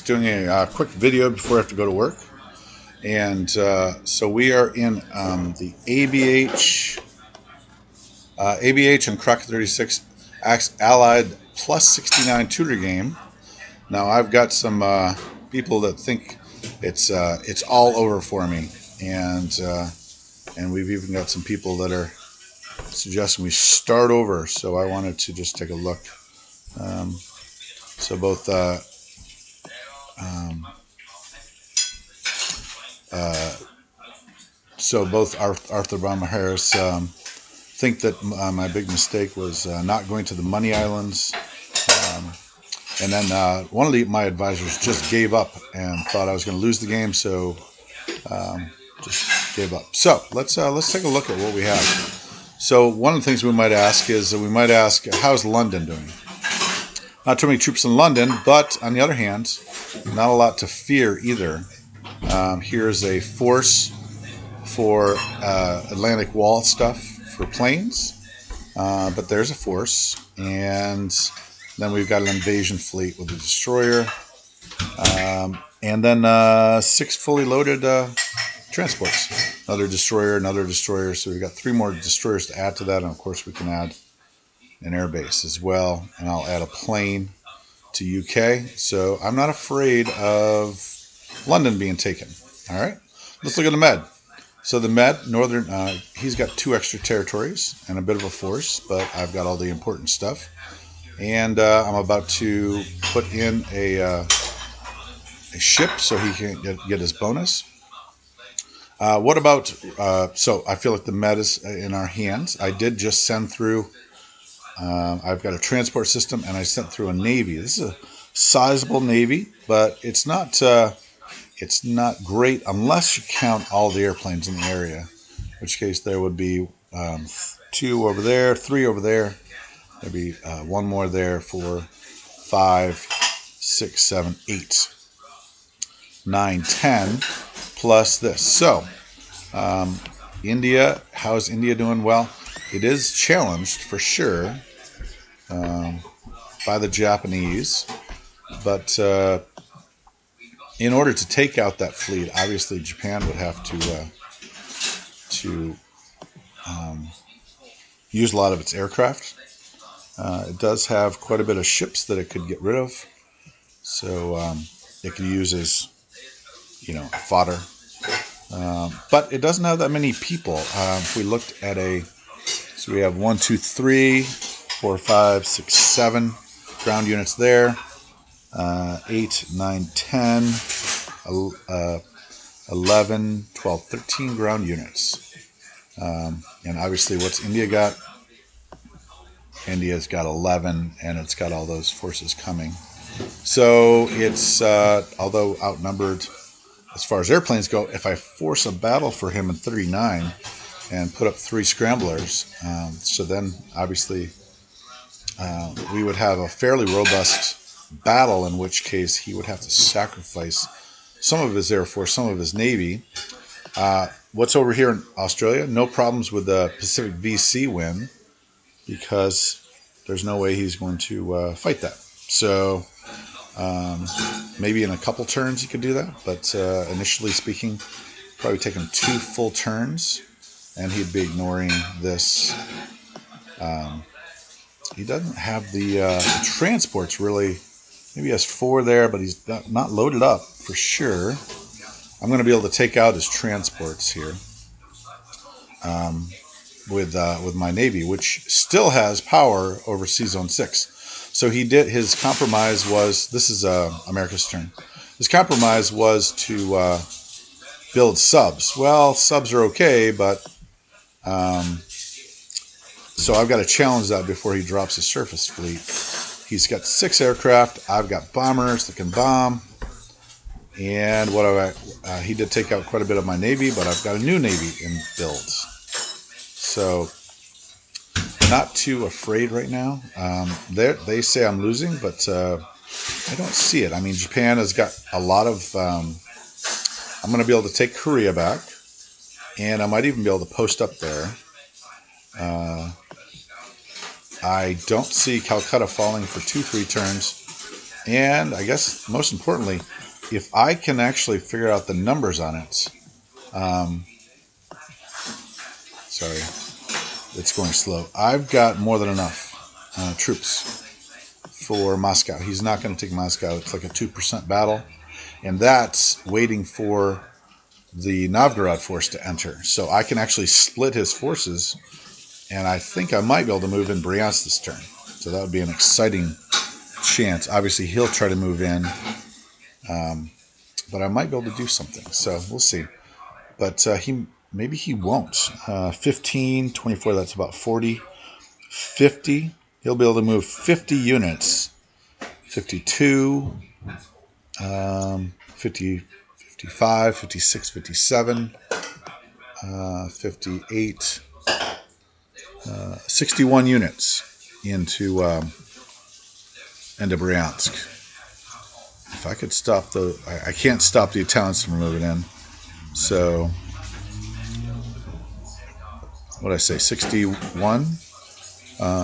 doing a quick video before I have to go to work. And so we are in the ABH and crockett36 Allied plus 69 tutor game. Now I've got some people that think it's all over for me, and we've even got some people that are suggesting we start over. So I wanted to just take a look. So both Arthur Obama Harris think that my big mistake was not going to the Money Islands. And then one of my advisors just gave up and thought I was going to lose the game, so just gave up. So let's take a look at what we have. So one of the things we might ask is how's London doing? Not too many troops in London, but on the other hand, not a lot to fear either. Here's a force for Atlantic Wall stuff for planes, but there's a force, and then we've got an invasion fleet with a destroyer, and then 6 fully loaded transports. Another destroyer. So we've got 3 more destroyers to add to that, and of course we can add an airbase as well. And I'll add a plane to UK. So I'm not afraid of London being taken. All right, let's look at the Med. So the Med, Northern, he's got 2 extra territories and a bit of a force, but I've got all the important stuff. And I'm about to put in a ship so he can get his bonus. What about, so I feel like the Med is in our hands. I did just send through, I've got a transport system, and I sent through a Navy. This is a sizable Navy, but it's not great unless you count all the airplanes in the area, in which case there would be 2 over there, 3 over there. There'd be 1 more there, 4, 5, 6, 7, 8, 9, 10, plus this. So, India, how's India doing? Well, it is challenged for sure by the Japanese, but in order to take out that fleet, obviously Japan would have to use a lot of its aircraft. It does have quite a bit of ships that it could get rid of, so it could use as, fodder. But it doesn't have that many people. If we looked at so we have 1, 2, 3, 4, 5, 6, 7 ground units there. 8, 9, 10, 11, 12, 13 ground units. And obviously what's India got? India's got 11, and it's got all those forces coming. So it's, although outnumbered as far as airplanes go, if I force a battle for him in 39 and put up 3 scramblers, so then obviously we would have a fairly robust battle, in which case he would have to sacrifice some of his Air Force, some of his Navy. What's over here in Australia? No problems with the Pacific VC win, because there's no way he's going to fight that. So maybe in a couple turns he could do that, but initially speaking, probably take him 2 full turns, and he'd be ignoring this. He doesn't have the transports really. Maybe he has 4 there, but he's not loaded up for sure. I'm going to be able to take out his transports here with my Navy, which still has power over Sea Zone 6. So his compromise was, this is America's turn. His compromise was to build subs. Well, subs are okay, but so I've got to challenge that before he drops his surface fleet. He's got 6 aircraft. I've got bombers that can bomb. And he did take out quite a bit of my Navy, but I've got a new Navy in builds. So not too afraid right now. They say I'm losing, but I don't see it. I mean, Japan has got a lot of... I'm going to be able to take Korea back, and I might even be able to post up there. I don't see Calcutta falling for 2-3 turns. And I guess most importantly, if I can actually figure out the numbers on it, sorry, it's going slow. I've got more than enough troops for Moscow. He's not going to take Moscow. It's like a 2% battle. And that's waiting for the Novgorod force to enter. So I can actually split his forces, and I think I might be able to move in Bryansk this turn. So that would be an exciting chance. Obviously, he'll try to move in, but I might be able to do something. So we'll see. But maybe he won't. 15, 24, that's about 40. 50, he'll be able to move 50 units. 52, 50, 55, 56, 57, 58, 61 units into Bryansk. If I could stop I can't stop the Italians from moving in. So, what did I say? 61,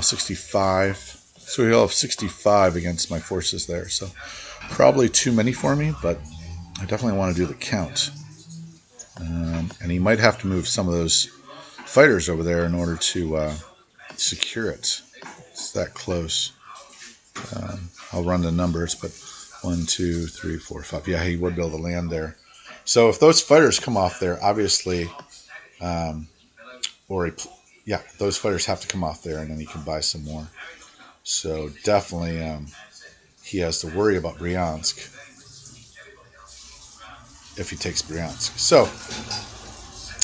65. So he'll have 65 against my forces there. So probably too many for me, but I definitely want to do the count. And he might have to move some of those fighters over there in order to secure it. It's that close. I'll run the numbers, but 1, 2, 3, 4, 5. Yeah, he would be able to land there. So if those fighters come off there, obviously, those fighters have to come off there, and then he can buy some more. So definitely, he has to worry about Bryansk if he takes Bryansk. So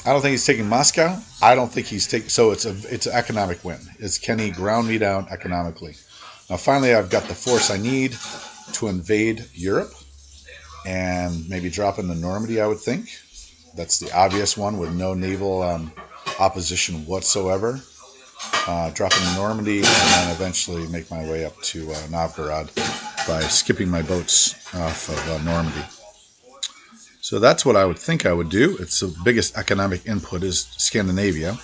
I don't think he's taking Moscow. I don't think he's taking. So it's an economic win. Can he ground me down economically? Now finally, I've got the force I need to invade Europe and maybe drop into Normandy. I would think that's the obvious one with no naval opposition whatsoever. Drop into Normandy and then eventually make my way up to Novgorod by skipping my boats off of Normandy. So that's what I would think I would do. It's the biggest economic input is Scandinavia.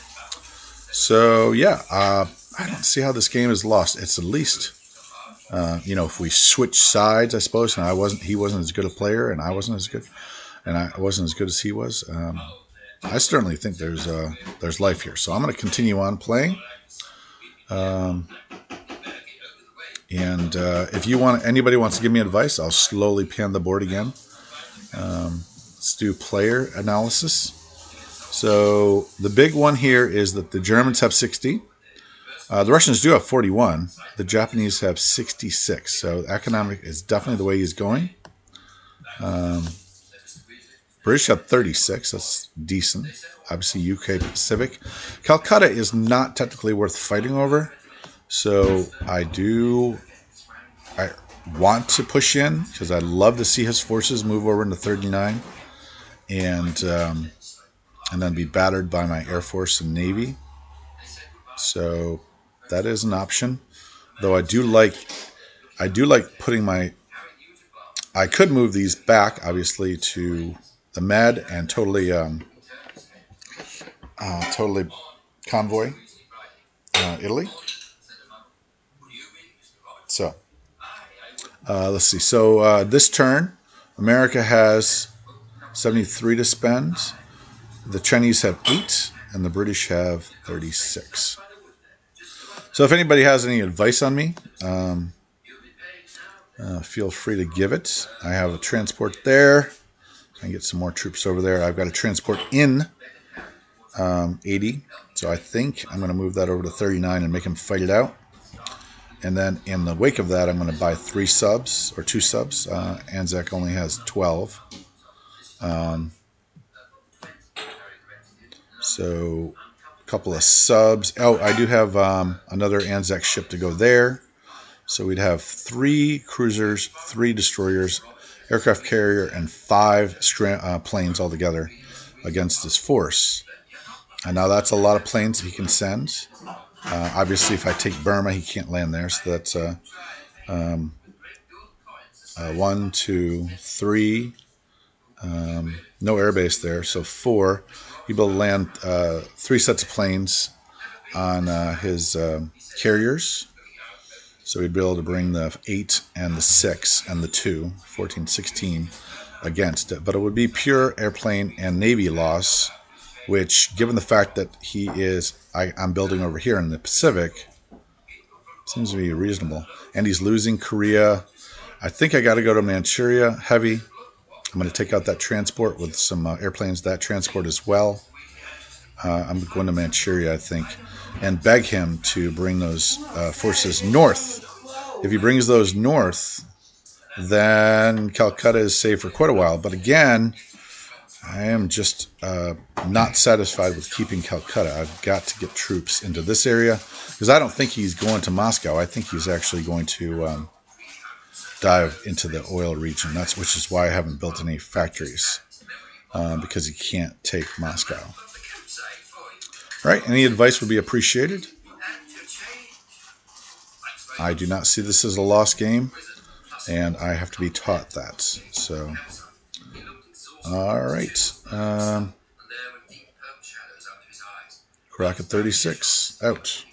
So yeah, I don't see how this game is lost. It's at least, if we switch sides, I suppose, and he wasn't as good a player, and I wasn't as good, and I wasn't as good as he was. I certainly think there's life here. So I'm going to continue on playing. And if anybody wants to give me advice, I'll slowly pan the board again. Let's do player analysis. So the big one here is that the Germans have 60. The Russians do have 41. The Japanese have 66. So economic is definitely the way he's going. British have 36. That's decent. Obviously, UK Pacific. Calcutta is not technically worth fighting over. So I want to push in because I'd love to see his forces move over into 39 and then be battered by my Air Force and Navy. So that is an option. Though I do like putting I could move these back, obviously, to the Med and totally convoy Italy. So let's see. So this turn, America has 73 to spend. The Chinese have 8, and the British have 36. So if anybody has any advice on me, feel free to give it. I have a transport there. I can get some more troops over there. I've got a transport in 80. So I think I'm going to move that over to 39 and make him fight it out. And then in the wake of that, I'm going to buy 3 subs or 2 subs. Anzac only has 12. So a couple of subs. Oh, I do have another Anzac ship to go there. So we'd have 3 cruisers, 3 destroyers, aircraft carrier, and 5 planes altogether against this force. And now that's a lot of planes he can send. Obviously, if I take Burma, he can't land there. So that's 1, 2, 3. No airbase there. So 4. He'll be able to land 3 sets of planes on his carriers. So he'd be able to bring the 8 and the 6 and the 2, 14, 16 against it. But it would be pure airplane and Navy loss, which, given the fact that I'm building over here in the Pacific, seems to be reasonable. And he's losing Korea. I think I got to go to Manchuria heavy. I'm going to take out that transport with some airplanes, that transport as well. I'm going to Manchuria, I think, and beg him to bring those forces north. If he brings those north, then Calcutta is safe for quite a while. But again, I am just not satisfied with keeping Calcutta. I've got to get troops into this area because I don't think he's going to Moscow. I think he's actually going to dive into the oil region. Which is why I haven't built any factories, because he can't take Moscow. All right, any advice would be appreciated. I do not see this as a lost game, and I have to be taught that. So, all right. crockett36 out.